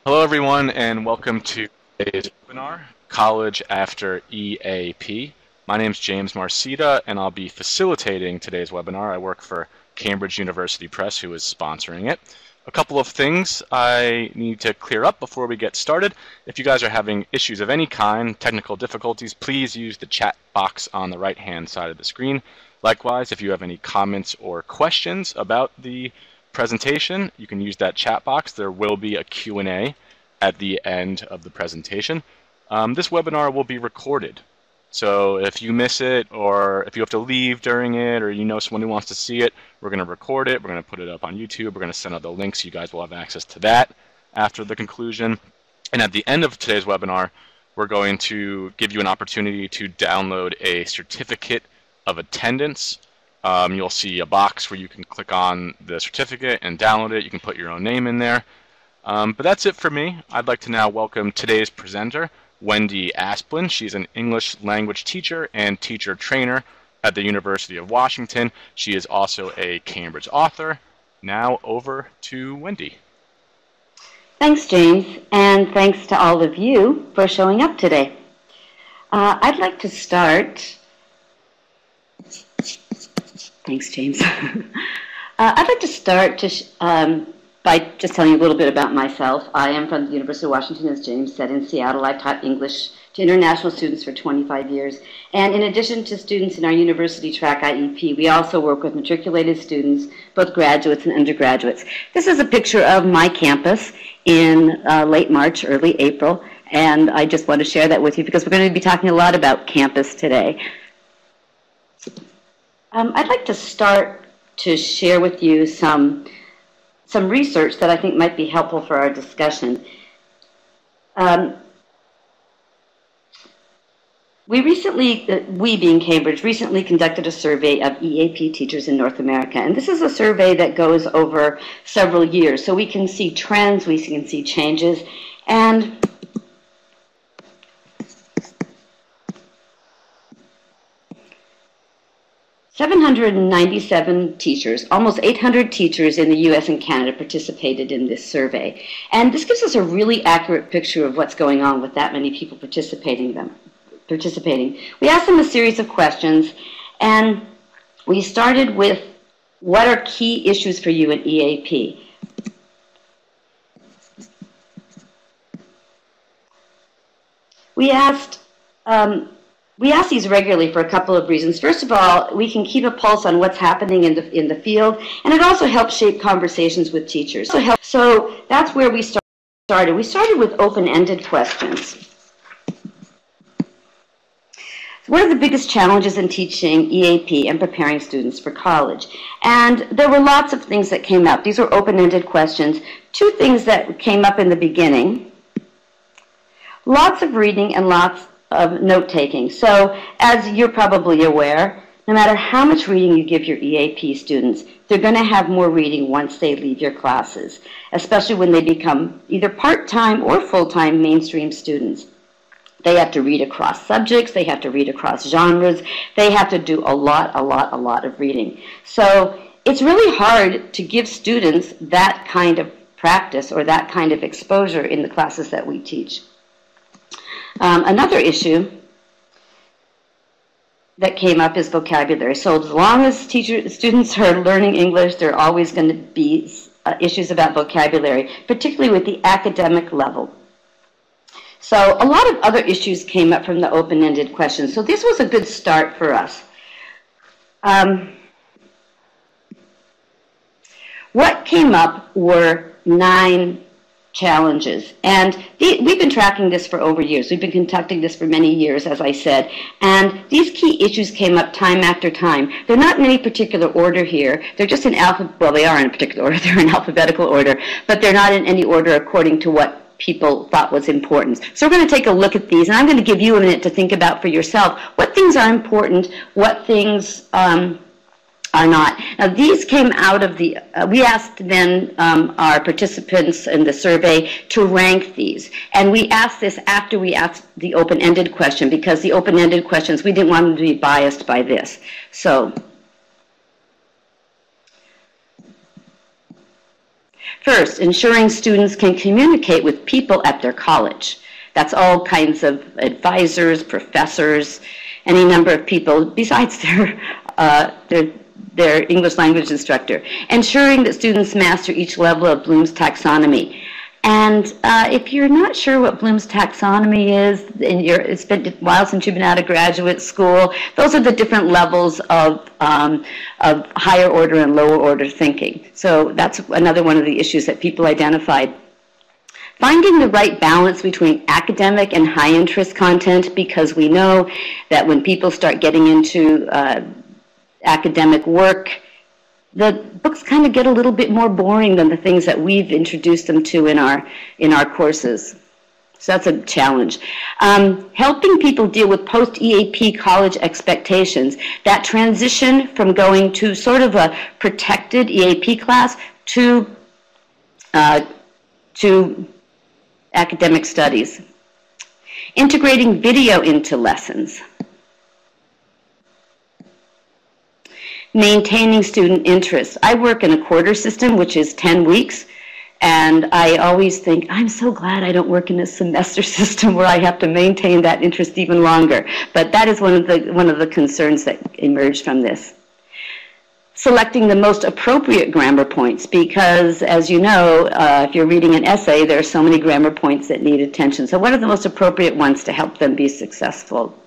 Hello, everyone, and welcome to today's webinar, College After EAP. My name is James Marcita, and I'll be facilitating today's webinar. I work for Cambridge University Press, who is sponsoring it. A couple of things I need to clear up before we get started. If you guys are having issues of any kind, technical difficulties, please use the chat box on the right-hand side of the screen. Likewise, if you have any comments or questions about the presentation, you can use that chat box. There will be a Q&A at the end of the presentation. This webinar will be recorded. So if you miss it, or if you have to leave during it, or you know someone who wants to see it, we're going to record it. We're going to put it up on YouTube. We're going to send out the links. You guys will have access to that after the conclusion. And at the end of today's webinar, we're going to give you an opportunity to download a certificate of attendance. You'll see a box where you can click on the certificate and download it. You can put your own name in there. But that's it for me. I'd like to now welcome today's presenter, Wendy Aspen. She's an English language teacher and teacher trainer at the University of Washington. She is also a Cambridge author. Now over to Wendy. Thanks, James, and thanks to all of you for showing up today. I'd like to start. Thanks, James. I'd like to start by just telling you a little bit about myself. I am from the University of Washington, as James said, in Seattle. I've taught English to international students for 25 years. And in addition to students in our university track IEP, we also work with matriculated students, both graduates and undergraduates. This is a picture of my campus in late March, early April. And I just want to share that with you because we're going to be talking a lot about campus today. I'd like to start to share with you some research that I think might be helpful for our discussion. We being Cambridge, recently conducted a survey of EAP teachers in North America. And this is a survey that goes over several years. So we can see trends, we can see changes. And (797) teachers, almost 800 teachers in the U.S. and Canada participated in this survey. And this gives us a really accurate picture of what's going on with that many people participating. We asked them a series of questions, and we started with, what are key issues for you in EAP? We asked these regularly for a couple of reasons. First of all, we can keep a pulse on what's happening in the field, and it also helps shape conversations with teachers. So that's where we started. We started with open-ended questions. What are the biggest challenges in teaching EAP and preparing students for college? And there were lots of things that came up. These were open-ended questions. Two things that came up in the beginning: lots of reading and lots of note-taking. So, as you're probably aware, no matter how much reading you give your EAP students, they're going to have more reading once they leave your classes, especially when they become either part-time or full-time mainstream students. They have to read across subjects, they have to read across genres, they have to do a lot of reading. So, it's really hard to give students that kind of practice or that kind of exposure in the classes that we teach. Another issue that came up is vocabulary. So as long as students are learning English, there are always going to be issues about vocabulary, particularly with the academic level. So a lot of other issues came up from the open-ended questions. So this was a good start for us. What came up were 9 challenges, and we've been tracking this for over years. We've been conducting this for many years, as I said, and these key issues came up time after time. They're not in any particular order here. They're just in well, they are in a particular order. They're in alphabetical order, but they're not in any order according to what people thought was important. So we're going to take a look at these, and I'm going to give you a minute to think about for yourself what things are important, what things are not. Now, these came out of the, we asked then our participants in the survey to rank these. And we asked this after we asked the open-ended question, because the open-ended questions, we didn't want them to be biased by this. So, First, ensuring students can communicate with people at their college. That's all kinds of advisors, professors, any number of people besides their English language instructor. Ensuring that students master each level of Bloom's taxonomy. And if you're not sure what Bloom's taxonomy is, and it's been a while since you've been out of graduate school, those are the different levels of higher order and lower order thinking. So that's another one of the issues that people identified. Finding the right balance between academic and high interest content, because we know that when people start getting into academic work, the books kind of get a little bit more boring than the things that we've introduced them to in our courses. So that's a challenge. Helping people deal with post-EAP college expectations, that transition from going to sort of a protected EAP class to academic studies. Integrating video into lessons. Maintaining student interest. I work in a quarter system, which is 10 weeks, and I always think, I'm so glad I don't work in a semester system where I have to maintain that interest even longer. But that is one of the concerns that emerged from this. Selecting the most appropriate grammar points, because as you know, if you're reading an essay, there are so many grammar points that need attention. So what are the most appropriate ones to help them be successful?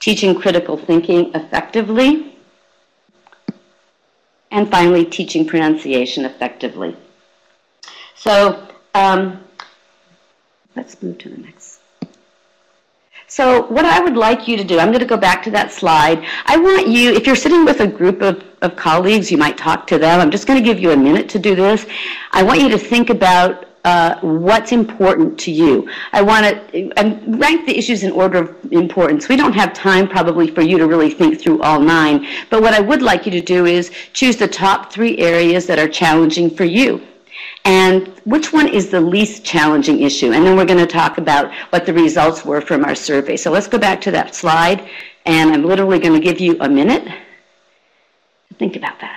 Teaching critical thinking effectively. And finally, teaching pronunciation effectively. So let's move to the next. So what I would like you to do, I'm going to go back to that slide. I want you, if you're sitting with a group of colleagues, you might talk to them. I'm just going to give you a minute to do this. I want you to think about what's important to you. I want to rank the issues in order of importance. We don't have time probably for you to really think through all 9, but what I would like you to do is choose the top 3 areas that are challenging for you. And which one is the least challenging issue? And then we're going to talk about what the results were from our survey. So let's go back to that slide, and I'm literally going to give you a minute to think about that.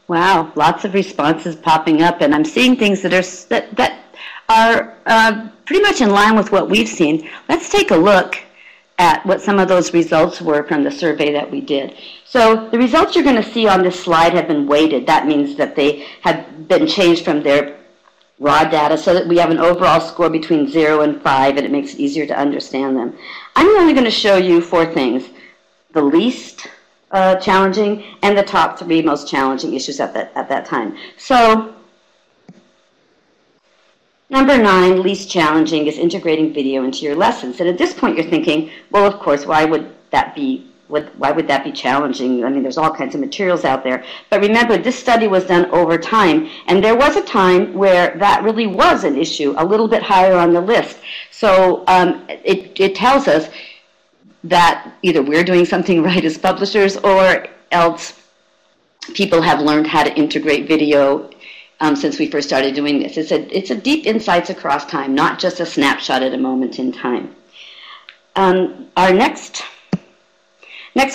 Wow, lots of responses popping up, and I'm seeing things that are pretty much in line with what we've seen. Let's take a look at what some of those results were from the survey that we did. So the results you're going to see on this slide have been weighted. That means that they have been changed from their raw data so that we have an overall score between 0 and 5, and it makes it easier to understand them. I'm only going to show you 4 things: the least challenging and the top 3 most challenging issues at that time. So number 9, least challenging, is integrating video into your lessons. And at this point you're thinking, well, of course, why would that be challenging? I mean, there's all kinds of materials out there. But remember, this study was done over time, and there was a time where that really was an issue, a little bit higher on the list. So it tells us that either we're doing something right as publishers, or else people have learned how to integrate video since we first started doing this. It's a deep insights across time, not just a snapshot at a moment in time. Our next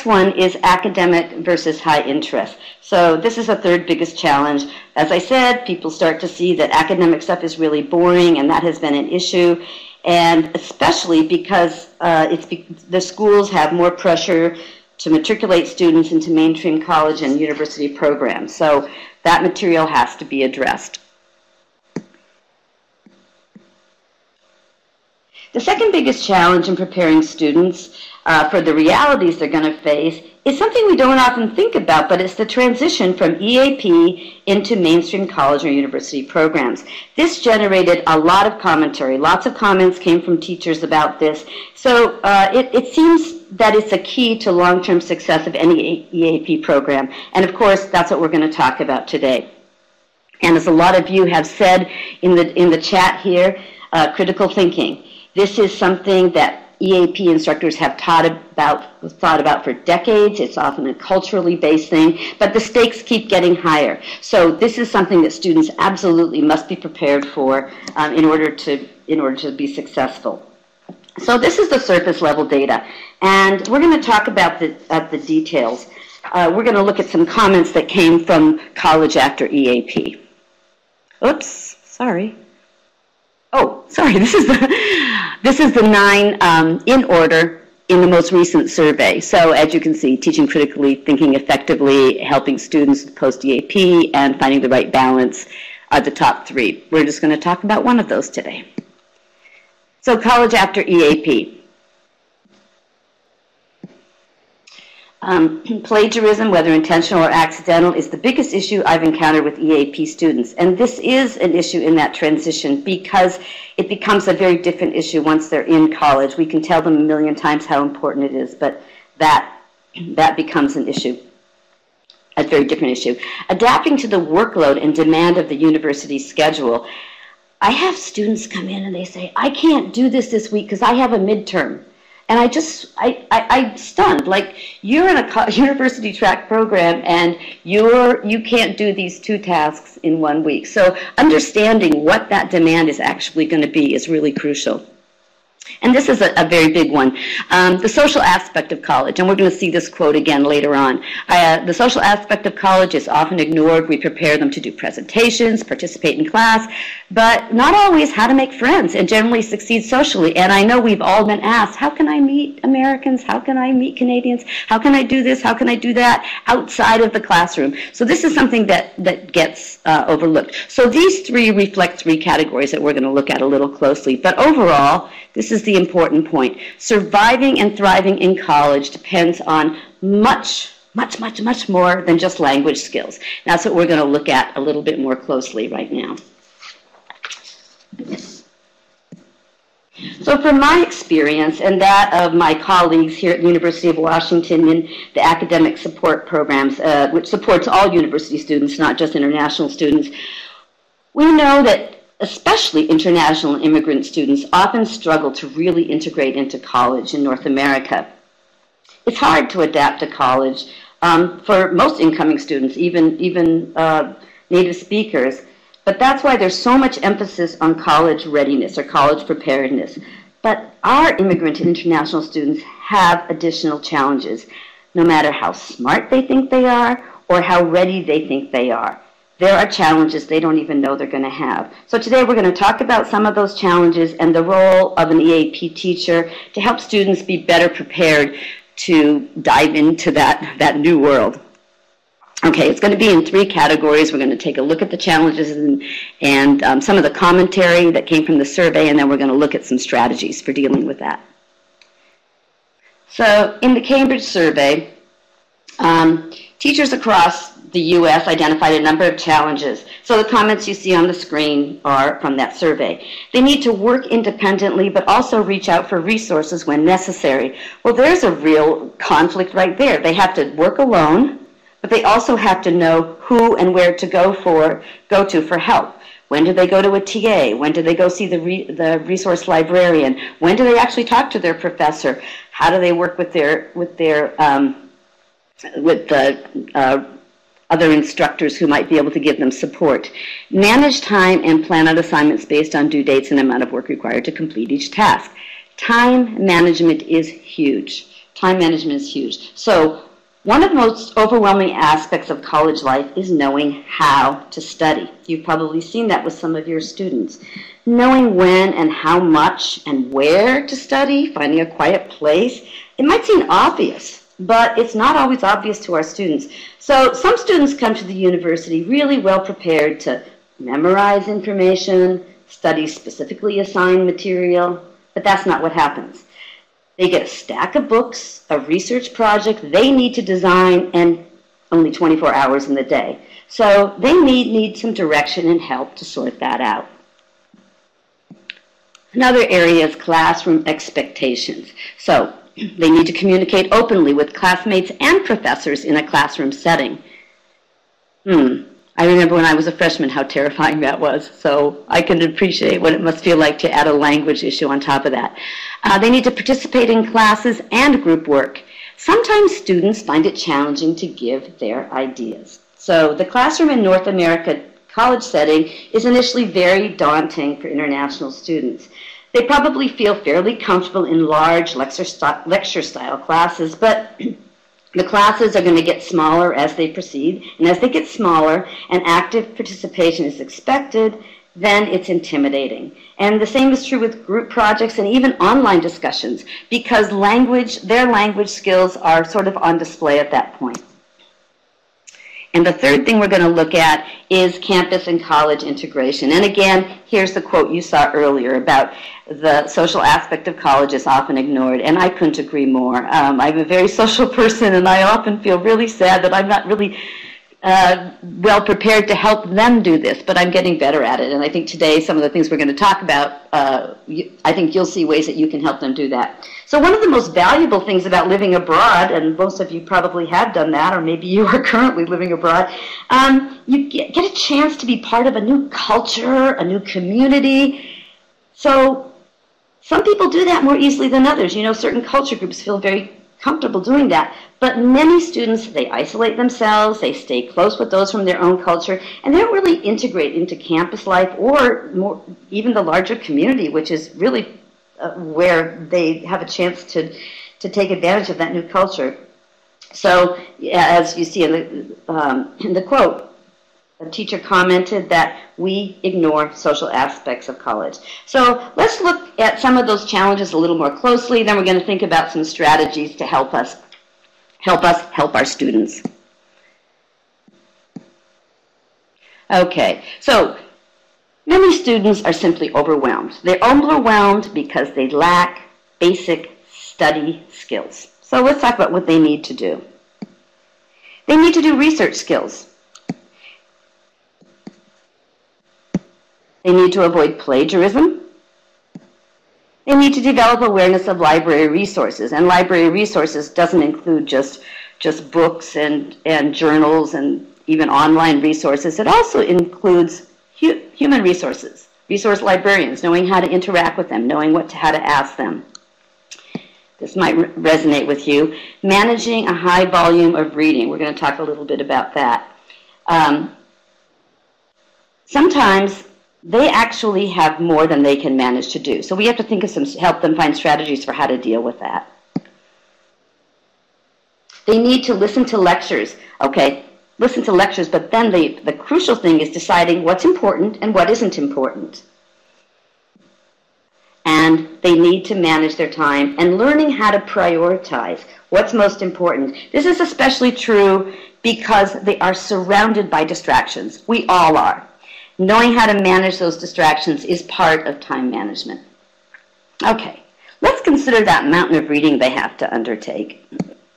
one is academic versus high interest. So this is the 3rd biggest challenge. As I said, people start to see that academic stuff is really boring, and that has been an issue. And especially because the schools have more pressure to matriculate students into mainstream college and university programs. So that material has to be addressed. The second biggest challenge in preparing students for the realities they're going to face is something we don't often think about, but it's the transition from EAP into mainstream college or university programs. This generated a lot of commentary. Lots of comments came from teachers about this. So it seems that it's a key to long-term success of any EAP program. And of course, that's what we're going to talk about today. And as a lot of you have said in the chat here, critical thinking. This is something that EAP instructors have thought about for decades. It's often a culturally based thing, but the stakes keep getting higher. So this is something that students absolutely must be prepared for in order to be successful. So this is the surface level data, and we're going to talk about the details. We're going to look at some comments that came from college after EAP. Oops, sorry. Oh, sorry, this is the 9 in order in the most recent survey. So as you can see, teaching critically, thinking effectively, helping students post-EAP, and finding the right balance are the top 3. We're just going to talk about one of those today. So college after EAP. Plagiarism, whether intentional or accidental, is the biggest issue I've encountered with EAP students. And this is an issue in that transition because it becomes a very different issue once they're in college. We can tell them a million times how important it is, but that becomes an issue, a very different issue. Adapting to the workload and demand of the university schedule. I have students come in and they say, I can't do this week because I have a midterm. And I'm stunned. Like, you're in a university track program and you can't do these 2 tasks in 1 week. So understanding what that demand is actually going to be is really crucial. And this is a very big one. The social aspect of college, and we're going to see this quote again later on. The social aspect of college is often ignored. We prepare them to do presentations, participate in class, but not always how to make friends and generally succeed socially. And I know we've all been asked, how can I meet Americans? How can I meet Canadians? How can I do this? How can I do that outside of the classroom? So this is something that gets overlooked. So these 3 reflect 3 categories that we're going to look at a little closely. But overall, this is the important point. Surviving and thriving in college depends on much more than just language skills. That's what we're going to look at a little bit more closely right now. So from my experience and that of my colleagues here at the University of Washington in the academic support programs, which supports all university students, not just international students, we know that especially international and immigrant students often struggle to really integrate into college in North America. It's hard to adapt to college for most incoming students, even native speakers, but that's why there's so much emphasis on college readiness or college preparedness. But our immigrant and international students have additional challenges, no matter how smart they think they are or how ready they think they are. There are challenges they don't even know they're going to have. So today we're going to talk about some of those challenges and the role of an EAP teacher to help students be better prepared to dive into that new world. Okay, it's going to be in 3 categories. We're going to take a look at the challenges and some of the commentary that came from the survey, and then we're going to look at some strategies for dealing with that. So in the Cambridge survey, teachers across the U.S. identified a number of challenges. So the comments you see on the screen are from that survey. They need to work independently, but also reach out for resources when necessary. Well, there's a real conflict right there. They have to work alone, but they also have to know who and where to go to for help. When do they go to a TA? When do they go see the resource librarian? When do they actually talk to their professor? How do they work with the other instructors who might be able to give them support? Manage time and plan out assignments based on due dates and amount of work required to complete each task. Time management is huge. Time management is huge. So one of the most overwhelming aspects of college life is knowing how to study. You've probably seen that with some of your students. Knowing when and how much and where to study, finding a quiet place. It might seem obvious, but it's not always obvious to our students. So some students come to the university really well prepared to memorize information, study specifically assigned material, But that's not what happens. They get a stack of books, a research project they need to design, and only 24 hours in the day. So they need some direction and help to sort that out. Another area is classroom expectations. So they need to communicate openly with classmates and professors in a classroom setting. I remember when I was a freshman how terrifying that was, so I can appreciate what it must feel like to add a language issue on top of that. They need to participate in classes and group work. Sometimes students find it challenging to give their ideas. So the classroom in North America college setting is initially very daunting for international students. They probably feel fairly comfortable in large lecture-style classes, but the classes are going to get smaller as they proceed, and as they get smaller and active participation is expected, then it's intimidating. And the same is true with group projects and even online discussions, because their language skills are sort of on display at that point. And the third thing we're going to look at is campus and college integration. And again, here's the quote you saw earlier about the social aspect of college is often ignored, and I couldn't agree more. I'm a very social person, and I often feel really sad that I'm not really well prepared to help them do this, but I'm getting better at it. And I think today some of the things we're going to talk about, I think you'll see ways that you can help them do that. So one of the most valuable things about living abroad, and most of you probably have done that, or maybe you are currently living abroad, you get a chance to be part of a new culture, a new community. So some people do that more easily than others. You know, certain culture groups feel very comfortable doing that. But many students, they isolate themselves, they stay close with those from their own culture, and they don't really integrate into campus life or even the larger community, which is really where they have a chance to take advantage of that new culture. So as you see in the quote, a teacher commented that we ignore social aspects of college. So let's look at some of those challenges a little more closely. Then we're going to think about some strategies to help us help our students. Okay, so many students are simply overwhelmed. They're overwhelmed because they lack basic study skills. So let's talk about what they need to do. They need to do research skills. They need to avoid plagiarism. They need to develop awareness of library resources. And library resources doesn't include just books and journals and even online resources. It also includes human resources, resource librarians, knowing how to interact with them, knowing how to ask them. This might resonate with you. Managing a high volume of reading. We're going to talk a little bit about that. Sometimes they actually have more than they can manage to do. So we have to think of help them find strategies for how to deal with that. They need to listen to lectures. Okay, listen to lectures, but then the crucial thing is deciding what's important and what isn't important. And they need to manage their time and learning how to prioritize what's most important. This is especially true because they are surrounded by distractions. We all are. Knowing how to manage those distractions is part of time management. Okay, let's consider that mountain of reading they have to undertake.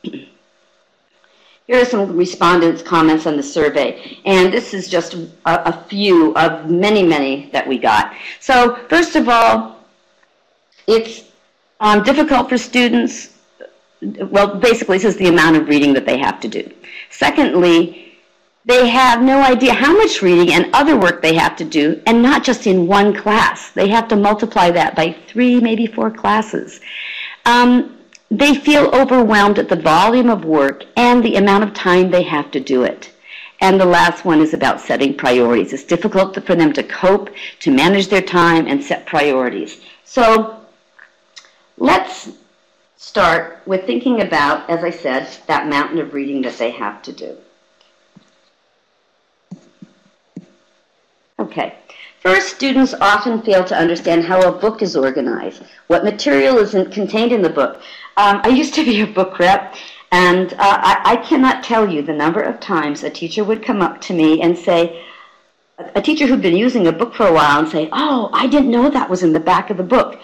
Here are some respondents' comments on the survey, and this is just a few of many, many that we got. So, first of all, it's difficult for students. Well, basically, this is the amount of reading that they have to do. Secondly, they have no idea how much reading and other work they have to do, and not just in one class. They have to multiply that by 3, maybe 4 classes. They feel overwhelmed at the volume of work and the amount of time they have to do it. And the last one is about setting priorities. It's difficult for them to cope, to manage their time, and set priorities. So let's start with thinking about, as I said, that mountain of reading that they have to do. Okay. First, students often fail to understand how a book is organized, what material is contained in the book. I used to be a book rep, and I cannot tell you the number of times a teacher would come up to me and say, a teacher who'd been using a book for a while and say, "Oh, I didn't know that was in the back of the book."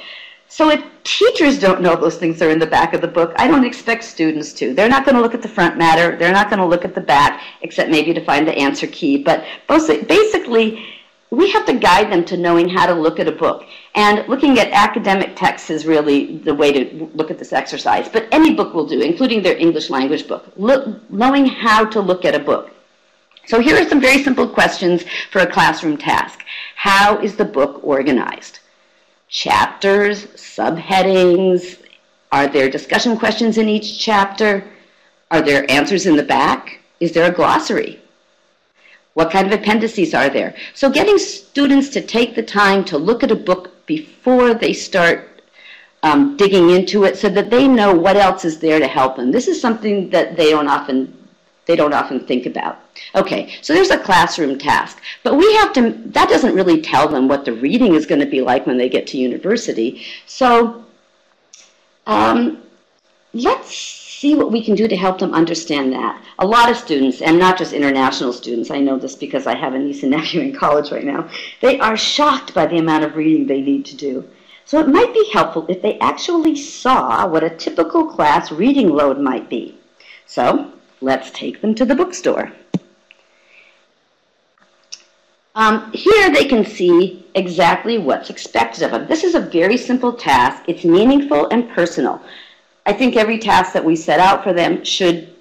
So if teachers don't know those things are in the back of the book, I don't expect students to. They're not going to look at the front matter. They're not going to look at the back, except maybe to find the answer key. But basically, we have to guide them to knowing how to look at a book. And looking at academic texts is really the way to look at this exercise. But any book will do, including their English language book. Knowing how to look at a book. So here are some very simple questions for a classroom task. How is the book organized? Chapters, subheadings, are there discussion questions in each chapter? Are there answers in the back? Is there a glossary? What kind of appendices are there? So getting students to take the time to look at a book before they start digging into it so that they know what else is there to help them. This is something that they don't often think about. Okay, so there's a classroom task, but that doesn't really tell them what the reading is going to be like when they get to university. So let's see what we can do to help them understand that. A lot of students, and not just international students, I know this because I have a niece and nephew in college right now, they are shocked by the amount of reading they need to do. So it might be helpful if they actually saw what a typical class reading load might be. So let's take them to the bookstore. Here they can see exactly what's expected of them. This is a very simple task. It's meaningful and personal. I think every task that we set out for them should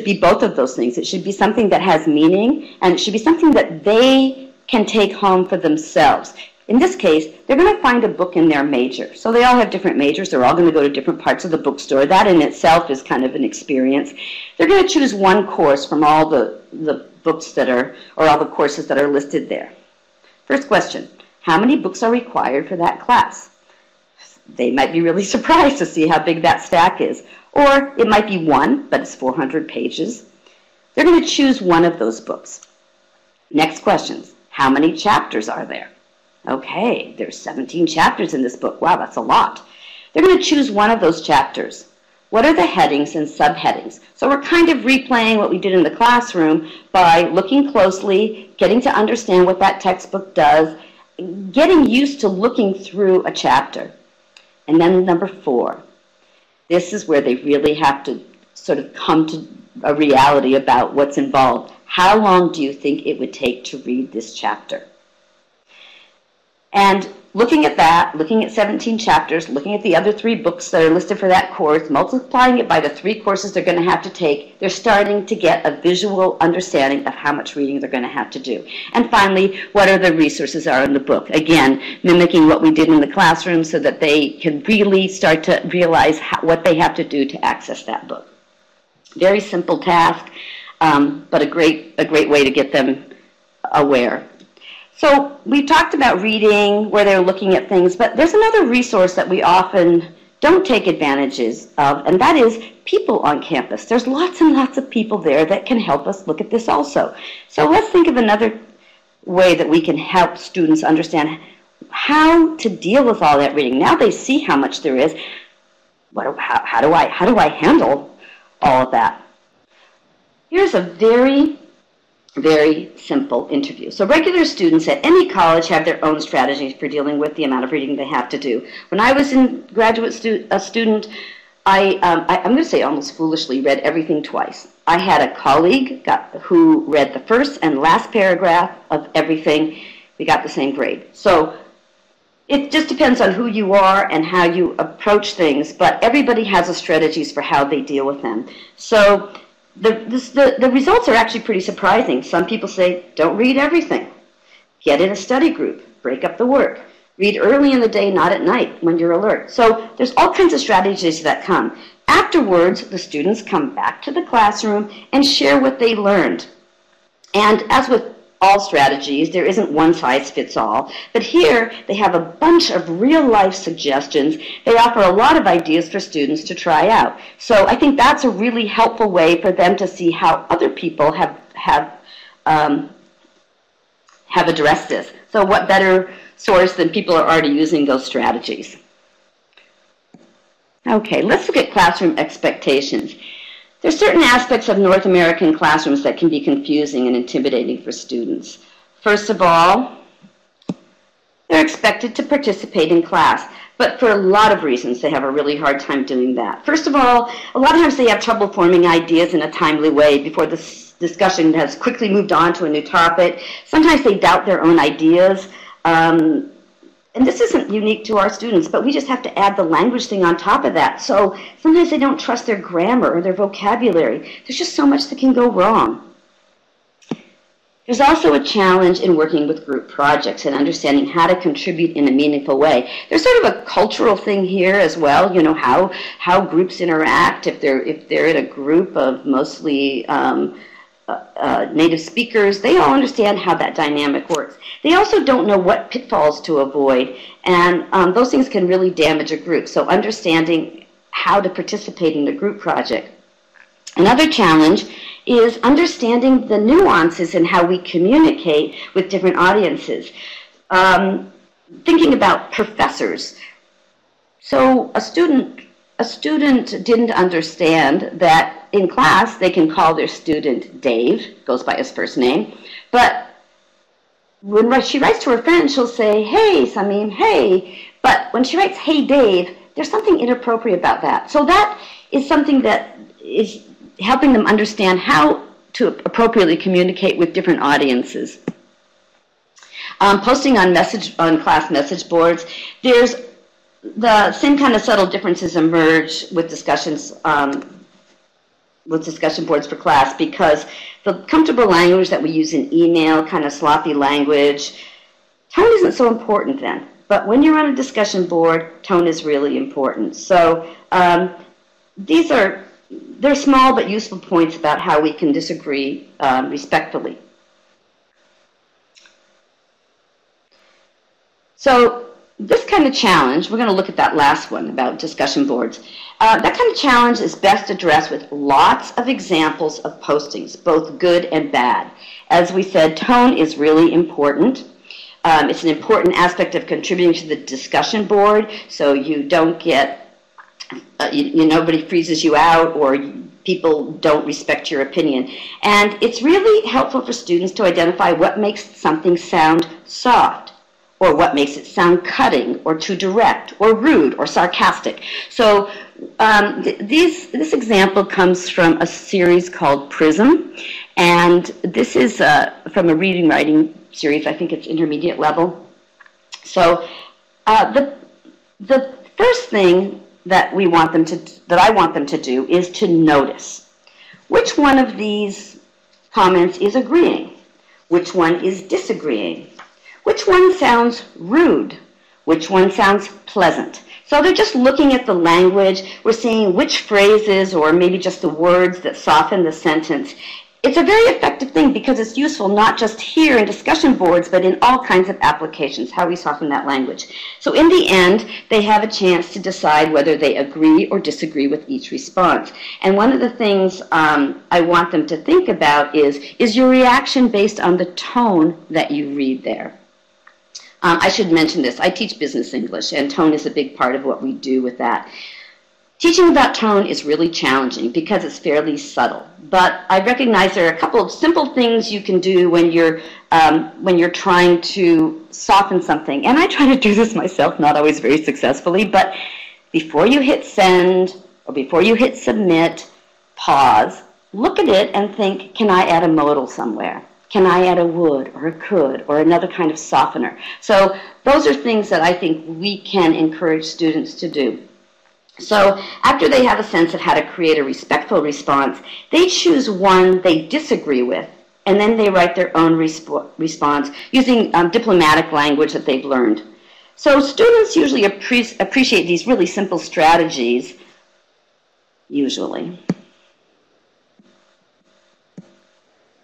be both of those things. It should be something that has meaning, and it should be something that they can take home for themselves. In this case, they're going to find a book in their major. So they all have different majors. They're all going to go to different parts of the bookstore. That in itself is kind of an experience. They're going to choose one course from all the books or all the courses that are listed there. First question, how many books are required for that class? They might be really surprised to see how big that stack is. Or it might be one, but it's 400 pages. They're going to choose one of those books. Next questions, how many chapters are there? Okay, there's 17 chapters in this book. Wow, that's a lot. They're going to choose one of those chapters. What are the headings and subheadings? So we're kind of replaying what we did in the classroom by looking closely, getting to understand what that textbook does, getting used to looking through a chapter. And then number 4, this is where they really have to sort of come to a reality about what's involved. How long do you think it would take to read this chapter? And looking at that, looking at 17 chapters, looking at the other 3 books that are listed for that course, multiplying it by the 3 courses they're going to have to take, they're starting to get a visual understanding of how much reading they're going to have to do. And finally, what are the resources are in the book? Again, mimicking what we did in the classroom so that they can really start to realize what they have to do to access that book. Very simple task, but a great way to get them aware. So we talked about reading, where they're looking at things, but there's another resource that we often don't take advantages of, and that is people on campus. There's lots and lots of people there that can help us look at this also. So let's think of another way that we can help students understand how to deal with all that reading. Now they see how much there is. How do I handle all of that? Here's a very simple interview. So regular students at any college have their own strategies for dealing with the amount of reading they have to do. When I was in graduate student, I'm going to say almost foolishly, read everything twice. I had a colleague who read the first and last paragraph of everything. We got the same grade. So it just depends on who you are and how you approach things, but everybody has strategies for how they deal with them. So the results are actually pretty surprising. Some people say, don't read everything. Get in a study group. Break up the work. Read early in the day, not at night when you're alert. So there's all kinds of strategies that come. Afterwards, the students come back to the classroom and share what they learned. And as with all strategies, there isn't one size fits all. But here, they have a bunch of real-life suggestions. They offer a lot of ideas for students to try out. So I think that's a really helpful way for them to see how other people have addressed this. So what better source than people are already using those strategies? Okay, let's look at classroom expectations. There are certain aspects of North American classrooms that can be confusing and intimidating for students. First of all, they're expected to participate in class. But for a lot of reasons, they have a really hard time doing that. First of all, a lot of times they have trouble forming ideas in a timely way before this discussion has quickly moved on to a new topic. Sometimes they doubt their own ideas. And this isn't unique to our students, but we just have to add the language thing on top of that. So sometimes they don't trust their grammar or their vocabulary. There's just so much that can go wrong. There's also a challenge in working with group projects and understanding how to contribute in a meaningful way. There's sort of a cultural thing here as well, you know, how groups interact. If they're in a group of mostly native speakers, they all understand how that dynamic works. They also don't know what pitfalls to avoid, and those things can really damage a group. So understanding how to participate in a group project. Another challenge is understanding the nuances in how we communicate with different audiences. Thinking about professors. So a student didn't understand that in class they can call their student Dave, goes by his first name, but when she writes to her friend, she'll say, hey, Samim, hey. But when she writes, hey, Dave, there's something inappropriate about that. So that is something that is helping them understand how to appropriately communicate with different audiences. Posting on class message boards, there's the same kind of subtle differences emerge with discussion boards for class, because the comfortable language that we use in email, kind of sloppy language, tone isn't so important then. But when you're on a discussion board, tone is really important. So they're small but useful points about how we can disagree respectfully. So this kind of challenge, we're going to look at that last one about discussion boards. That kind of challenge is best addressed with lots of examples of postings, both good and bad. As we said, tone is really important. It's an important aspect of contributing to the discussion board, so you don't get, nobody freezes you out or people don't respect your opinion. And it's really helpful for students to identify what makes something sound soft, or what makes it sound cutting, or too direct, or rude, or sarcastic. So this example comes from a series called Prism, and this is from a reading writing series. I think it's intermediate level. So the first thing that I want them to do is to notice which one of these comments is agreeing, which one is disagreeing. Which one sounds rude? Which one sounds pleasant? So they're just looking at the language. We're seeing which phrases or maybe just the words that soften the sentence. It's a very effective thing because it's useful not just here in discussion boards, but in all kinds of applications, how we soften that language. So in the end, they have a chance to decide whether they agree or disagree with each response. And one of the things I want them to think about is your reaction based on the tone that you read there. I should mention this. I teach business English, and tone is a big part of what we do with that. Teaching about tone is really challenging because it's fairly subtle. But I recognize there are a couple of simple things you can do when you're trying to soften something. And I try to do this myself, not always very successfully. But before you hit send or before you hit submit, pause, look at it and think, can I add a modal somewhere? Can I add a would or a could or another kind of softener? So those are things that I think we can encourage students to do. So after they have a sense of how to create a respectful response, they choose one they disagree with, and then they write their own response using diplomatic language that they've learned. So students usually appreciate these really simple strategies, usually.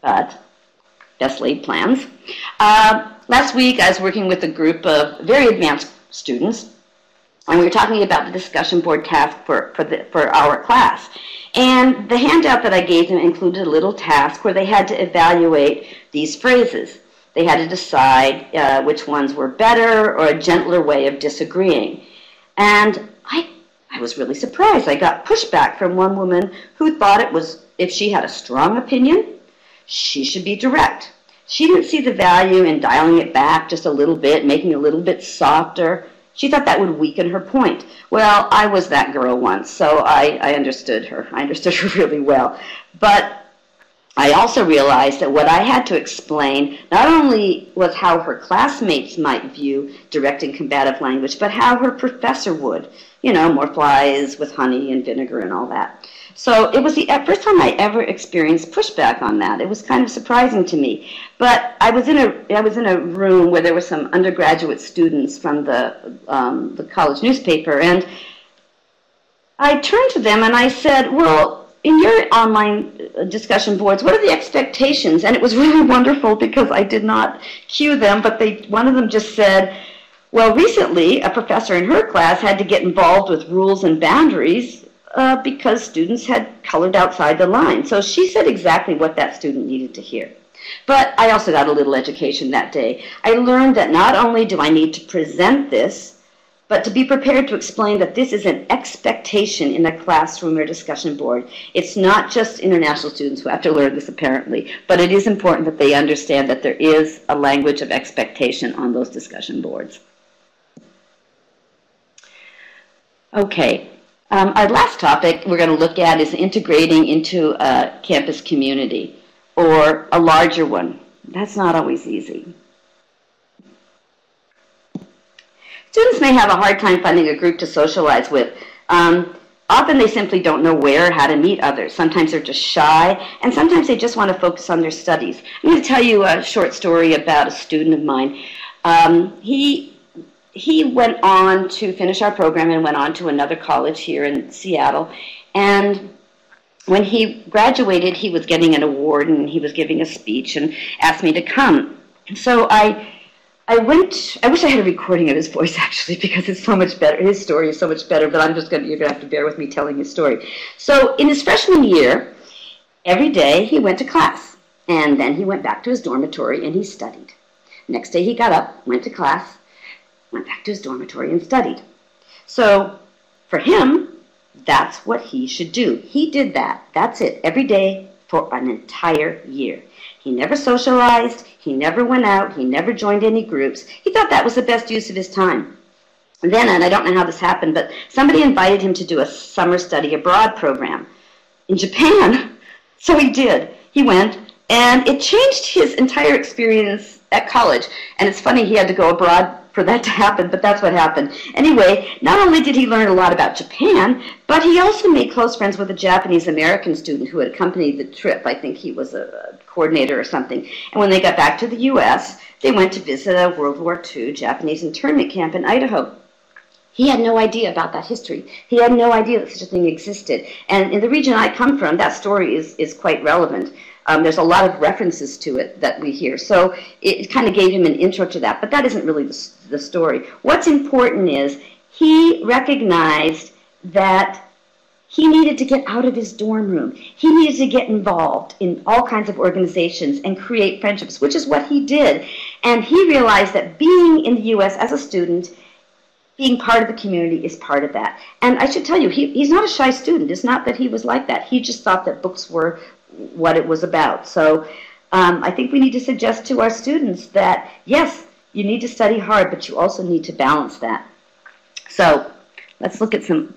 But best laid plans. Last week I was working with a group of very advanced students, and we were talking about the discussion board task for our class. And the handout that I gave them included a little task where they had to evaluate these phrases. They had to decide which ones were better or a gentler way of disagreeing. And I was really surprised. I got pushback from one woman who thought it was, if she had a strong opinion, she should be direct. She didn't see the value in dialing it back just a little bit, making it a little bit softer. She thought that would weaken her point. Well, I was that girl once, so I understood her. I understood her really well. But I also realized that what I had to explain not only was how her classmates might view direct and combative language, but how her professor would. You know, more flies with honey and vinegar and all that. So it was the first time I ever experienced pushback on that. It was kind of surprising to me. But I was in a room where there were some undergraduate students from the college newspaper, and I turned to them and I said, well, in your online discussion boards, what are the expectations? And it was really wonderful because I did not cue them, but one of them just said, well, recently a professor in her class had to get involved with rules and boundaries because students had colored outside the line. So she said exactly what that student needed to hear. But I also got a little education that day. I learned that not only do I need to present this, but to be prepared to explain that this is an expectation in a classroom or discussion board. It's not just international students who have to learn this, apparently, but it is important that they understand that there is a language of expectation on those discussion boards. Okay. Our last topic we're going to look at is integrating into a campus community, or a larger one. That's not always easy. Students may have a hard time finding a group to socialize with. Often they simply don't know where or how to meet others. Sometimes they're just shy, and sometimes they just want to focus on their studies. I'm going to tell you a short story about a student of mine. He went on to finish our program and went on to another college here in Seattle. And when he graduated, he was getting an award and he was giving a speech and asked me to come. And so I went. I wish I had a recording of his voice, actually, because it's so much better. His story is so much better, but you're going to have to bear with me telling his story. So in his freshman year, every day he went to class, and then he went back to his dormitory and he studied. Next day he got up, went to class, went back to his dormitory and studied. So for him, that's what he should do. He did that. That's it, every day for an entire year. He never socialized. He never went out. He never joined any groups. He thought that was the best use of his time. And then, and I don't know how this happened, but somebody invited him to do a summer study abroad program in Japan. So he did. He went, and it changed his entire experience at college. And it's funny, he had to go abroad for that to happen, but that's what happened. Anyway, not only did he learn a lot about Japan, but he also made close friends with a Japanese-American student who had accompanied the trip. I think he was a coordinator or something. And when they got back to the U.S., they went to visit a World War II Japanese internment camp in Idaho. He had no idea about that history. He had no idea that such a thing existed. And in the region I come from, that story is quite relevant. There's a lot of references to it that we hear. So it kind of gave him an intro to that, but that isn't really the story. What's important is he recognized that he needed to get out of his dorm room. He needed to get involved in all kinds of organizations and create friendships, which is what he did. And he realized that being in the U.S. as a student, being part of the community is part of that. And I should tell you, he's not a shy student. It's not that he was like that. He just thought that books were what it was about. So I think we need to suggest to our students that, yes, you need to study hard, but you also need to balance that. So let's look at some...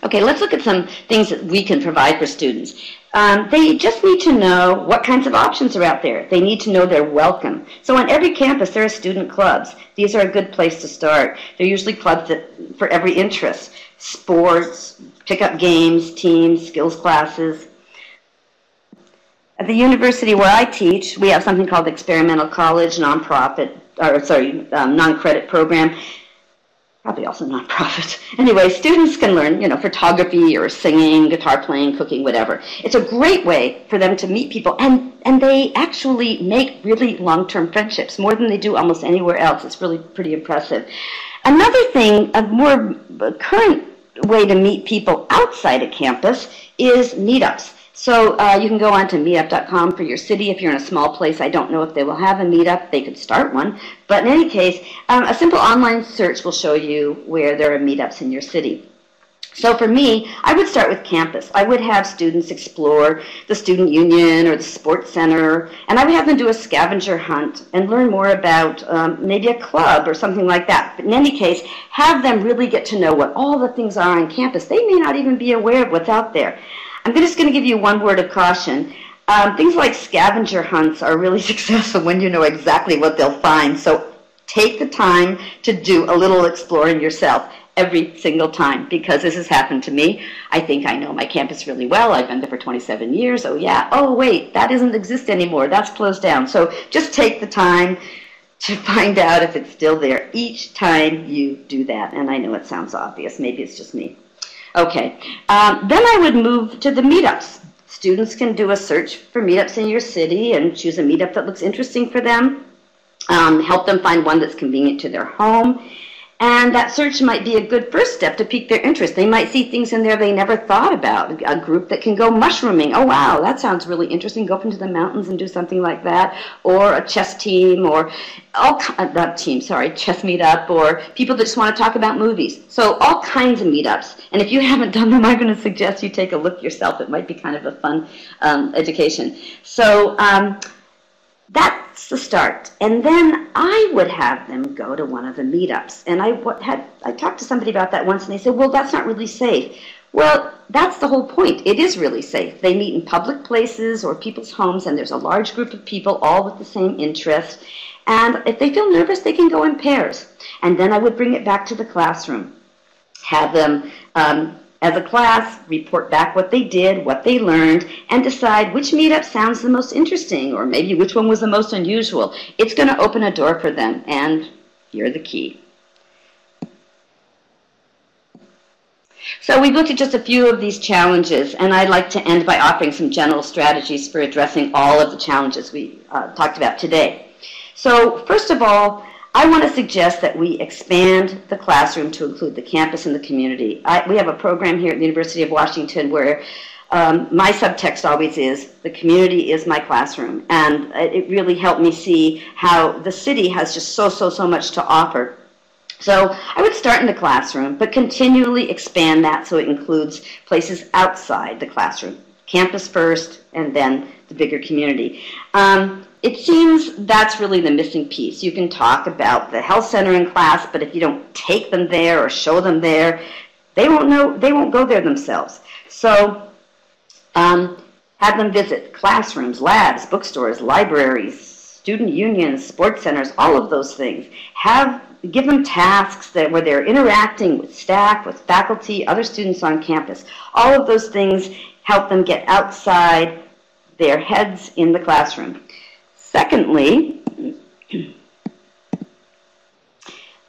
Okay, let's look at some things that we can provide for students. They just need to know what kinds of options are out there. They need to know they're welcome. So on every campus, there are student clubs. These are a good place to start. They're usually clubs for every interest: sports, pick-up games, teams, skills classes. At the university where I teach, we have something called the Experimental College non-credit program. Probably also nonprofit. Anyway, students can learn, photography or singing, guitar playing, cooking, whatever. It's a great way for them to meet people, and they actually make really long-term friendships, more than they do almost anywhere else. It's really pretty impressive. Another thing, a more current way to meet people outside of campus is meetups. So you can go on to meetup.com for your city. If you're in a small place, I don't know if they will have a meetup. They could start one. But in any case, a simple online search will show you where there are meetups in your city. So for me, I would start with campus. I would have students explore the student union or the sports center, and I would have them do a scavenger hunt and learn more about maybe a club or something like that. But in any case, have them really get to know what all the things are on campus. They may not even be aware of what's out there. I'm just going to give you one word of caution. Things like scavenger hunts are really successful when you know exactly what they'll find. So take the time to do a little exploring yourself every single time, because this has happened to me. I think I know my campus really well. I've been there for 27 years. Oh, yeah. Oh, wait, that doesn't exist anymore. That's closed down. So just take the time to find out if it's still there each time you do that. And I know it sounds obvious. Maybe it's just me. Okay. Then I would move to the meetups. Students can do a search for meetups in your city and choose a meetup that looks interesting for them. Help them find one that's convenient to their home. And that search might be a good first step to pique their interest. They might see things in there they never thought about. A group that can go mushrooming. Oh, wow, that sounds really interesting. Go up into the mountains and do something like that. Or a chess team, or chess meetup, or people that just want to talk about movies. So all kinds of meetups. And if you haven't done them, I'm going to suggest you take a look yourself. It might be kind of a fun education. So that's the start. And then I would have them go to one of the meetups. And I talked to somebody about that once, and they said, well, that's not really safe. Well, that's the whole point. It is really safe. They meet in public places or people's homes, and there's a large group of people all with the same interest. And if they feel nervous, they can go in pairs. And then I would bring it back to the classroom. Have them, as a class, report back what they did, what they learned, and decide which meetup sounds the most interesting, or maybe which one was the most unusual. It's going to open a door for them, and you're the key. So we've looked at just a few of these challenges, and I'd like to end by offering some general strategies for addressing all of the challenges we talked about today. So first of all, I want to suggest that we expand the classroom to include the campus and the community. We have a program here at the University of Washington where my subtext always is, the community is my classroom. And it really helped me see how the city has just so much to offer. So I would start in the classroom, but continually expand that so it includes places outside the classroom. Campus first, and then the bigger community. It seems that's really the missing piece. You can talk about the health center in class, but if you don't take them there or show them there, they won't go there themselves. So have them visit classrooms, labs, bookstores, libraries, student unions, sports centers, all of those things. Give them tasks where they're interacting with staff, with faculty, other students on campus. All of those things help them get outside their heads in the classroom. Secondly,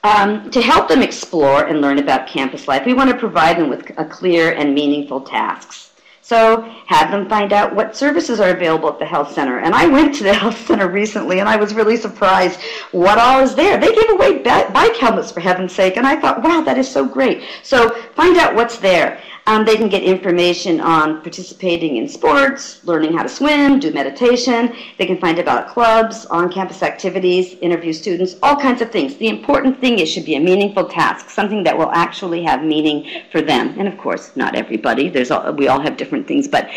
to help them explore and learn about campus life, we want to provide them with clear and meaningful tasks. So have them find out what services are available at the health center. And I went to the health center recently, and I was really surprised what all is there. They give away bike helmets, for heaven's sake, and I thought, wow, that is so great. So find out what's there. They can get information on participating in sports, learning how to swim, do meditation. They can find about clubs, on-campus activities, interview students, all kinds of things. The important thing is should be a meaningful task, something that will actually have meaning for them. And of course, not everybody. We all have different things, but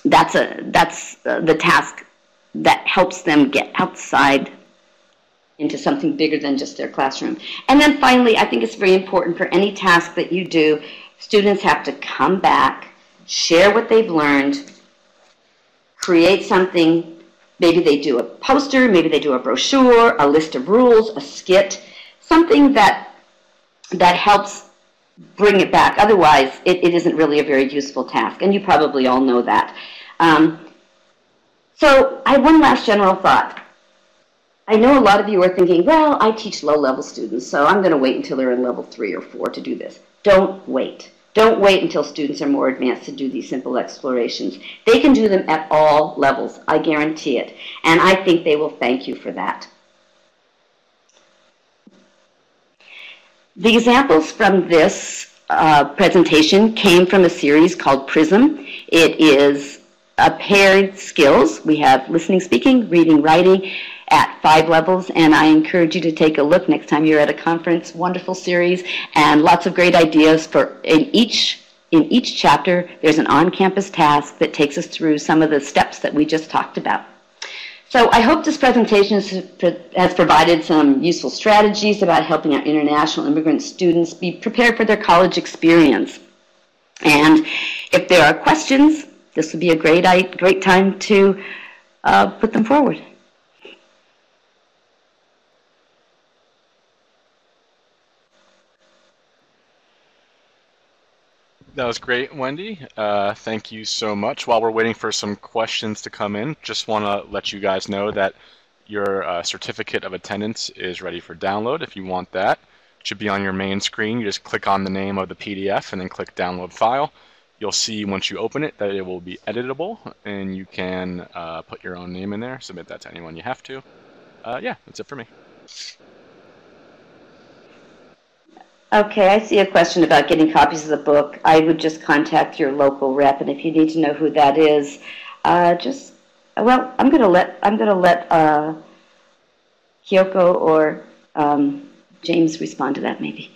that's the task that helps them get outside into something bigger than just their classroom. And then finally, I think it's very important for any task that you do, students have to come back, share what they've learned, create something. Maybe they do a poster, maybe they do a brochure, a list of rules, a skit, something that helps bring it back. Otherwise, it isn't really a very useful task, and you probably all know that. So I have one last general thought. I know a lot of you are thinking, well, I teach low-level students, so I'm going to wait until they're in level 3 or 4 to do this. Don't wait. Don't wait until students are more advanced to do these simple explorations. They can do them at all levels, I guarantee it. And I think they will thank you for that. The examples from this presentation came from a series called PRISM. It is paired skills. We have listening, speaking, reading, writing, at 5 levels, and I encourage you to take a look next time you're at a conference. Wonderful series and lots of great ideas for in each chapter. There's an on-campus task that takes us through some of the steps that we just talked about. So I hope this presentation has provided some useful strategies about helping our international immigrant students be prepared for their college experience. And if there are questions, this would be a great time to put them forward. That was great, Wendy. Thank you so much. While we're waiting for some questions to come in, just want to let you guys know that your certificate of attendance is ready for download. If you want that, it should be on your main screen. You just click on the name of the PDF and then click Download File. You'll see once you open it that it will be editable, and you can put your own name in there, submit that to anyone you have to. Yeah, that's it for me. Okay, I see a question about getting copies of the book. I would just contact your local rep, and if you need to know who that is, well, I'm gonna let Kyoko or James respond to that maybe.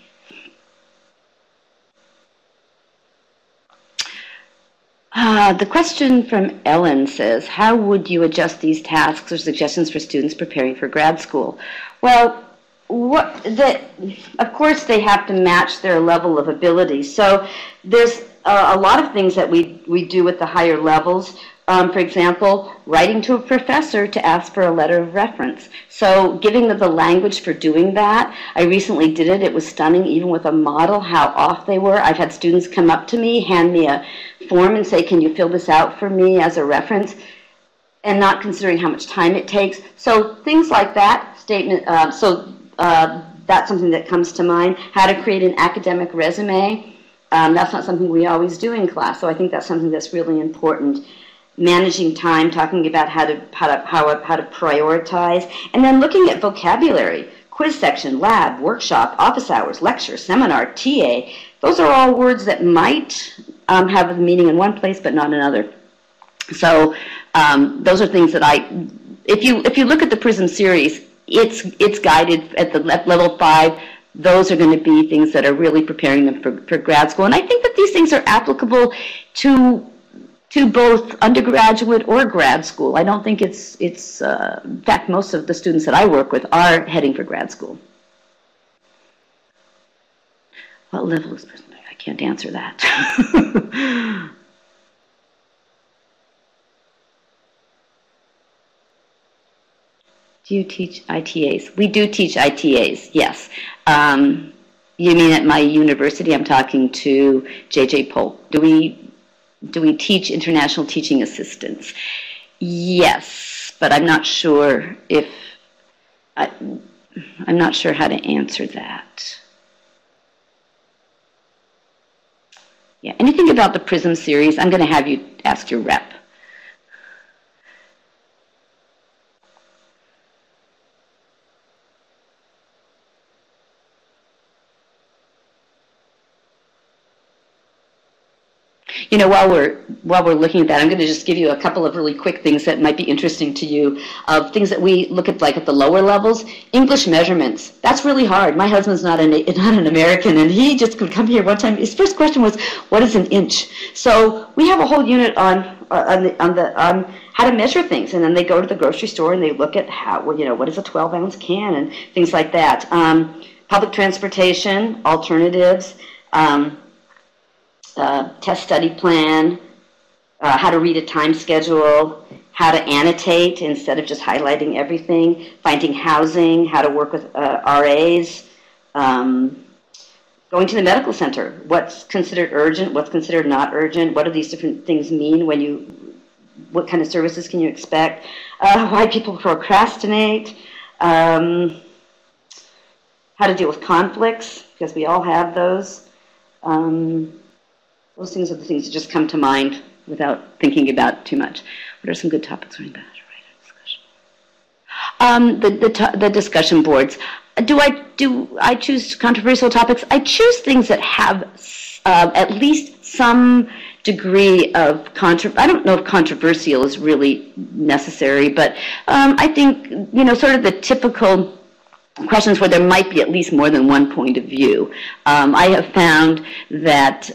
The question from Ellen says, how would you adjust these tasks or suggestions for students preparing for grad school? Well, of course they have to match their level of ability. So there's a lot of things that we do at the higher levels. For example, writing to a professor to ask for a letter of reference. So giving them the language for doing that. I recently did it. It was stunning, even with a model, how off they were. I've had students come up to me, hand me a form and say, can you fill this out for me as a reference? And not considering how much time it takes. So things like that, statement, that's something that comes to mind. How to create an academic resume. That's not something we always do in class, so I think that's something that's really important. Managing time, talking about how to prioritize, and then looking at vocabulary, quiz section, lab, workshop, office hours, lecture, seminar, TA. Those are all words that might have a meaning in one place but not another. So those are things that if you look at the PRISM series, it's guided at the level 5. Those are going to be things that are really preparing them for grad school. And I think that these things are applicable to both undergraduate or grad school. I don't think it's in fact, most of the students that I work with are heading for grad school. What level is PRISM? I can't answer that. Do you teach ITAs? We do teach ITAs, yes. You mean at my university? I'm talking to J.J. Polk. Do we teach international teaching assistants? Yes, but I'm not sure I'm not sure how to answer that. Yeah, anything about the PRISM series, I'm going to have you ask your rep. You know, while we're looking at that, I'm going to just give you a couple of really quick things that might be interesting to you, of things that we look at, like at the lower levels. English measurements. That's really hard. My husband's not an American, and he just could come here one time. His first question was, "What is an inch?" So we have a whole unit on how to measure things, and then they go to the grocery store and they look at what is a 12-ounce can and things like that. Public transportation, alternatives. Test study plan, how to read a time schedule, how to annotate instead of just highlighting everything, finding housing, how to work with RAs, going to the medical center, what's considered urgent, what's considered not urgent, what do these different things mean what kind of services can you expect, why people procrastinate, how to deal with conflicts, because we all have those. Those things are the things that just come to mind without thinking about too much. What are some good topics for anybody to write? The discussion boards. Do I choose controversial topics? I choose things that have at least some degree of I don't know if controversial is really necessary, but I think, sort of the typical questions where there might be at least more than one point of view. I have found that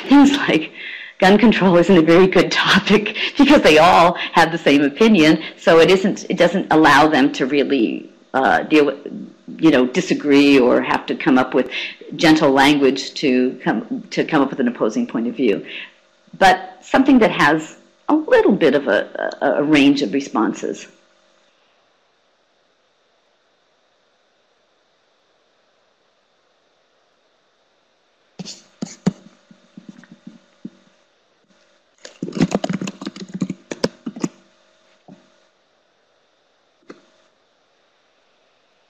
things like gun control isn't a very good topic because they all have the same opinion, so it doesn't allow them to really deal with, disagree or have to come up with gentle language to come up with an opposing point of view. But something that has a little bit of a range of responses.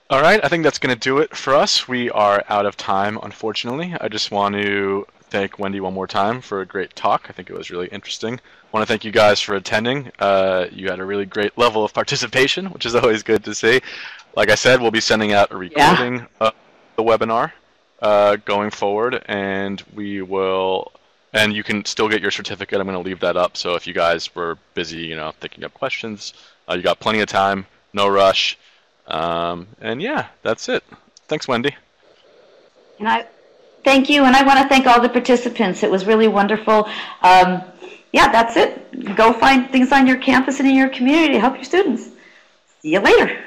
All right, I think that's going to do it for us. We are out of time, unfortunately. I just want to thank Wendy one more time for a great talk. I think it was really interesting. I want to thank you guys for attending. You had a really great level of participation, which is always good to see. Like I said, we'll be sending out a recording of the webinar going forward, and you can still get your certificate. I'm going to leave that up, so if you guys were busy, thinking up questions, you got plenty of time, no rush. And yeah, that's it. Thanks, Wendy. And thank you, and I want to thank all the participants. It was really wonderful. Yeah, that's it. Go find things on your campus and in your community to help your students. See you later.